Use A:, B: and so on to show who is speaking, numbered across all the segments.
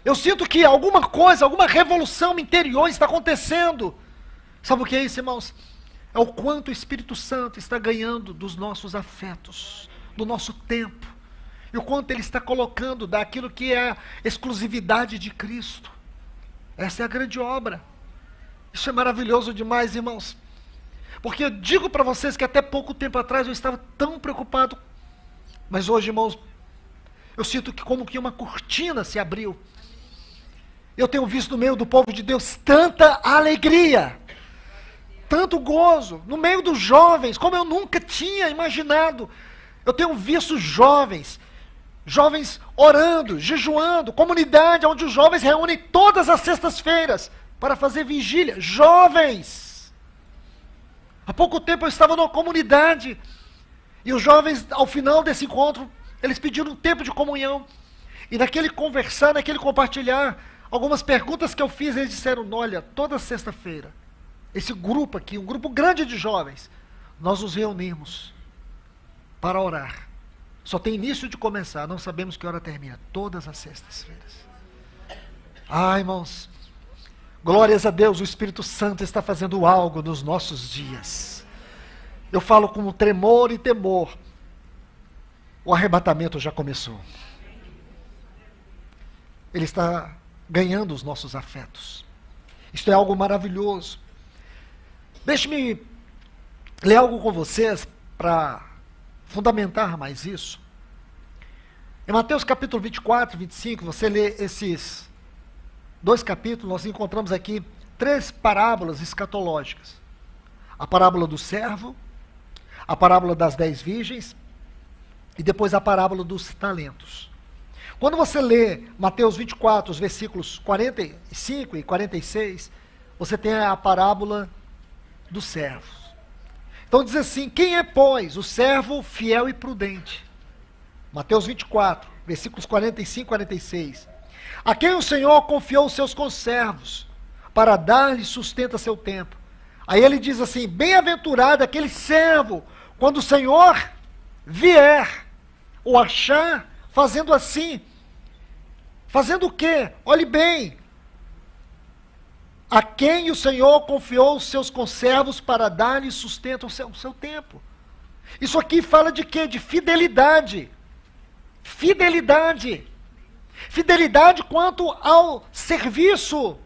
A: Eu sinto que alguma coisa, alguma revolução interior está acontecendo. Sabe o que é isso, irmãos? É o quanto o Espírito Santo está ganhando dos nossos afetos, do nosso tempo. E o quanto ele está colocando daquilo que é a exclusividade de Cristo. Essa é a grande obra. Isso é maravilhoso demais, irmãos. Porque eu digo para vocês que até pouco tempo atrás eu estava tão preocupado. Mas hoje, irmãos, eu sinto que como que uma cortina se abriu. Eu tenho visto no meio do povo de Deus tanta alegria, tanto gozo, no meio dos jovens, como eu nunca tinha imaginado. Eu tenho visto jovens orando, jejuando, comunidade onde os jovens reúnem todas as sextas-feiras para fazer vigília. Jovens! Há pouco tempo eu estava numa comunidade e os jovens, ao final desse encontro, eles pediram um tempo de comunhão. E naquele conversar, naquele compartilhar, algumas perguntas que eu fiz, eles disseram: olha, toda sexta-feira, esse grupo aqui, um grupo grande de jovens, nós nos reunimos para orar. Só tem início de começar, não sabemos que hora termina. Todas as sextas-feiras. Ah, irmãos, glórias a Deus, o Espírito Santo está fazendo algo nos nossos dias. Eu falo com tremor e temor. O arrebatamento já começou. Ele está ganhando os nossos afetos. Isto é algo maravilhoso. Deixe-me ler algo com vocês para fundamentar mais isso. Em Mateus capítulo 24, 25, você lê esses 2 capítulos, nós encontramos aqui 3 parábolas escatológicas. A parábola do servo, a parábola das 10 virgens e depois a parábola dos talentos. Quando você lê Mateus 24, os versículos 45 e 46, você tem a parábola dos servos. Então diz assim: quem é, pois, o servo fiel e prudente? Mateus 24, versículos 45 e 46. A quem o Senhor confiou os seus conservos, para dar-lhe sustento a seu tempo. Aí ele diz assim: bem-aventurado aquele servo, quando o Senhor vier, o achar, fazendo assim. Fazendo o quê? Olhe bem. A quem o Senhor confiou os seus conservos para dar-lhe sustento ao seu tempo. Isso aqui fala de quê? De fidelidade. Fidelidade. Fidelidade quanto ao serviço.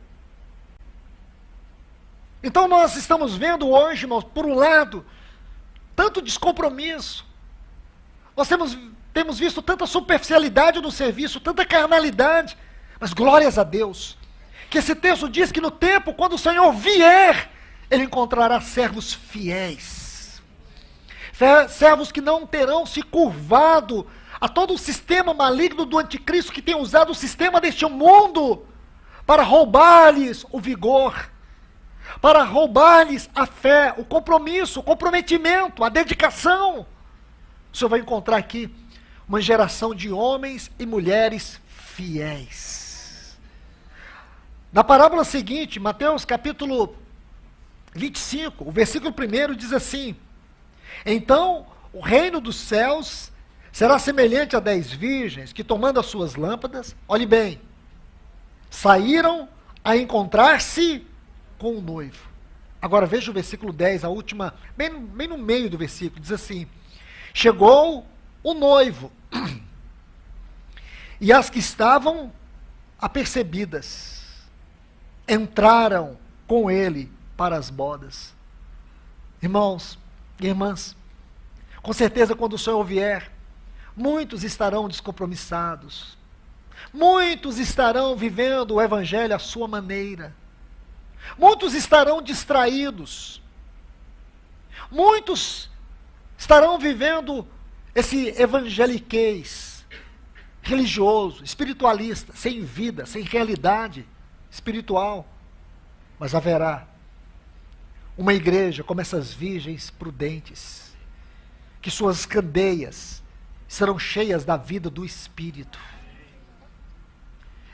A: Então nós estamos vendo hoje, irmãos, por um lado, tanto descompromisso. Nós temos visto tanta superficialidade no serviço, tanta carnalidade. Mas glórias a Deus, que esse texto diz que no tempo, quando o Senhor vier, Ele encontrará servos fiéis. Servos que não terão se curvado a todo o sistema maligno do anticristo, que tem usado o sistema deste mundo para roubar-lhes o vigor, para roubar-lhes a fé, o compromisso, o comprometimento, a dedicação. O Senhor vai encontrar aqui uma geração de homens e mulheres fiéis. Na parábola seguinte, Mateus capítulo 25, o versículo 1 diz assim: então o reino dos céus será semelhante a 10 virgens que, tomando as suas lâmpadas, olhe bem, saíram a encontrar-se com o noivo. Agora veja o versículo 10, a última, bem no meio do versículo, diz assim: chegou o noivo, e as que estavam apercebidas entraram com ele para as bodas. Irmãos e irmãs, com certeza quando o Senhor vier, muitos estarão descompromissados, muitos estarão vivendo o evangelho à sua maneira, muitos estarão distraídos, muitos estarão vivendo esse evangeliquez religioso, espiritualista, sem vida, sem realidade espiritual. Mas haverá uma igreja como essas virgens prudentes, que suas candeias serão cheias da vida do Espírito,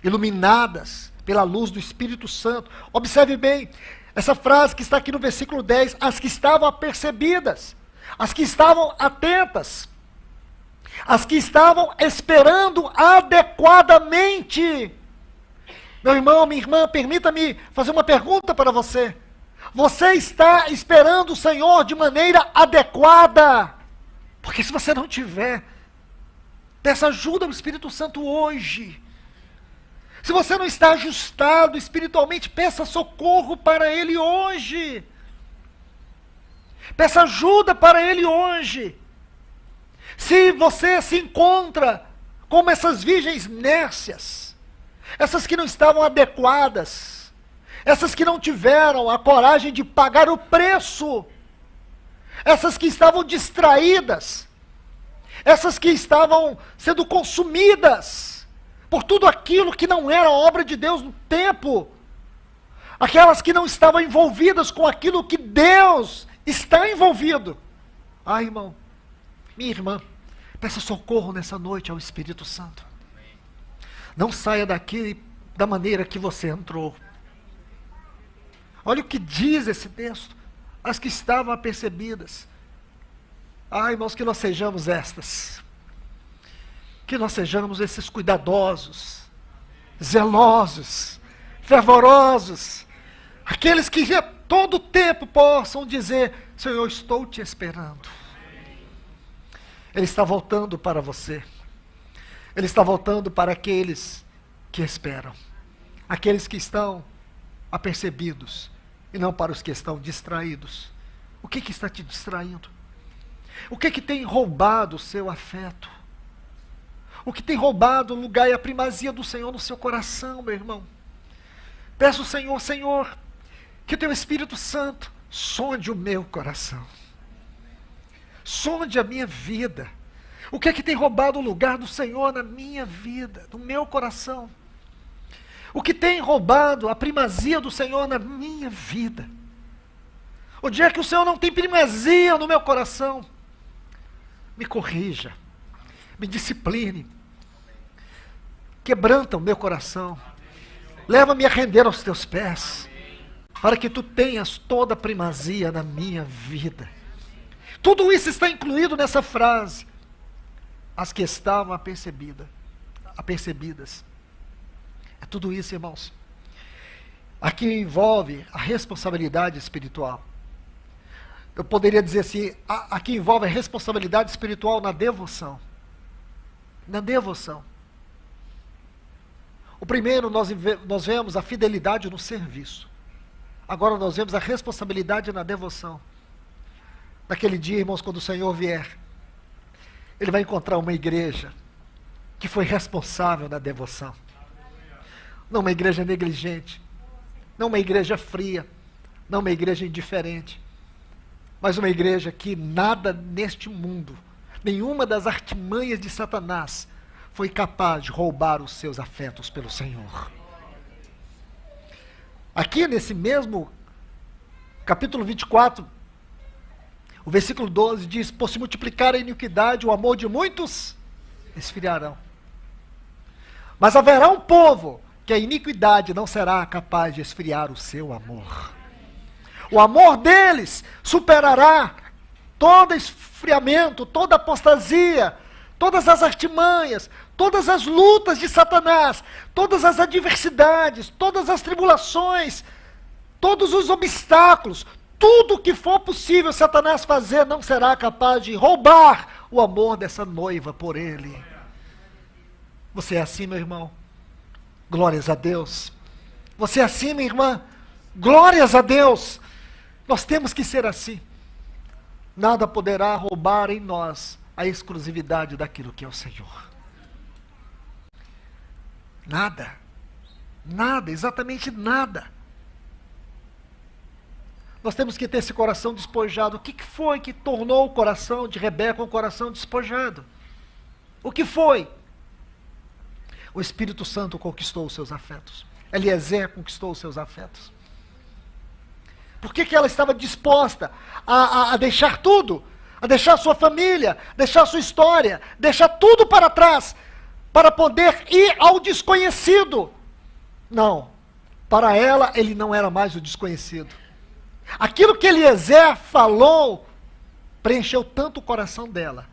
A: iluminadas pela luz do Espírito Santo. Observe bem, essa frase que está aqui no versículo 10, as que estavam apercebidas, as que estavam atentas, as que estavam esperando adequadamente. Meu irmão, minha irmã, permita-me fazer uma pergunta para você. Você está esperando o Senhor de maneira adequada? Porque se você não tiver, peça ajuda ao Espírito Santo hoje. Se você não está ajustado espiritualmente, peça socorro para Ele hoje. Peça ajuda para Ele hoje. Se você se encontra como essas virgens nércias, essas que não estavam adequadas, essas que não tiveram a coragem de pagar o preço, essas que estavam distraídas, essas que estavam sendo consumidas por tudo aquilo que não era obra de Deus no tempo, aquelas que não estavam envolvidas com aquilo que Deus está envolvido. Ah, irmão, minha irmã, peça socorro nessa noite ao Espírito Santo. Não saia daqui da maneira que você entrou. Olha o que diz esse texto. As que estavam apercebidas. Ah, irmãos, que nós sejamos estas. Que nós sejamos esses cuidadosos, zelosos, fervorosos. Aqueles que a todo tempo possam dizer: Senhor, eu estou te esperando. Ele está voltando para você. Ele está voltando para aqueles que esperam. Aqueles que estão apercebidos. E não para os que estão distraídos. O que está te distraindo? O que tem roubado o seu afeto? O que tem roubado o lugar e a primazia do Senhor no seu coração, meu irmão? Peço ao Senhor, Senhor, que o teu Espírito Santo sonde o meu coração. Sonde a minha vida. O que tem roubado o lugar do Senhor na minha vida, no meu coração? O que tem roubado a primazia do Senhor na minha vida? O dia que o Senhor não tem primazia no meu coração, me corrija, me discipline, quebranta o meu coração, leva-me a render aos teus pés, para que tu tenhas toda a primazia na minha vida. Tudo isso está incluído nessa frase. As que estavam apercebidas. É tudo isso, irmãos. Aqui envolve a responsabilidade espiritual. Eu poderia dizer assim, aqui envolve a responsabilidade espiritual na devoção. Na devoção. O primeiro, nós vemos a fidelidade no serviço. Agora nós vemos a responsabilidade na devoção. Naquele dia, irmãos, quando o Senhor vier, Ele vai encontrar uma igreja que foi responsável na devoção. Não uma igreja negligente, não uma igreja fria, não uma igreja indiferente, mas uma igreja que nada neste mundo, nenhuma das artimanhas de Satanás, foi capaz de roubar os seus afetos pelo Senhor. Aqui nesse mesmo capítulo 24, o versículo 12 diz: por se multiplicar a iniquidade, o amor de muitos esfriarão. Mas haverá um povo que a iniquidade não será capaz de esfriar o seu amor. O amor deles superará todo esfriamento, toda apostasia, todas as artimanhas, todas as lutas de Satanás, todas as adversidades, todas as tribulações, todos os obstáculos, tudo que for possível Satanás fazer não será capaz de roubar o amor dessa noiva por ele. Você é assim, meu irmão? Glórias a Deus. Você é assim, minha irmã? Glórias a Deus. Nós temos que ser assim. Nada poderá roubar em nós a exclusividade daquilo que é o Senhor. Nada. Nada, exatamente nada. Nós temos que ter esse coração despojado. O que foi que tornou o coração de Rebeca um coração despojado? O que foi? O Espírito Santo conquistou os seus afetos. Eliezer conquistou os seus afetos. Por que ela estava disposta a deixar tudo? A deixar sua família, deixar sua história, deixar tudo para trás, para poder ir ao desconhecido? Não. Para ela, ele não era mais o desconhecido. Aquilo que Eliezer falou preencheu tanto o coração dela,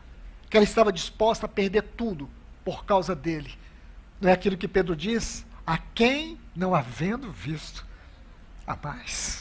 A: que ela estava disposta a perder tudo por causa dele. Não é aquilo que Pedro diz? A quem não havendo visto a mais.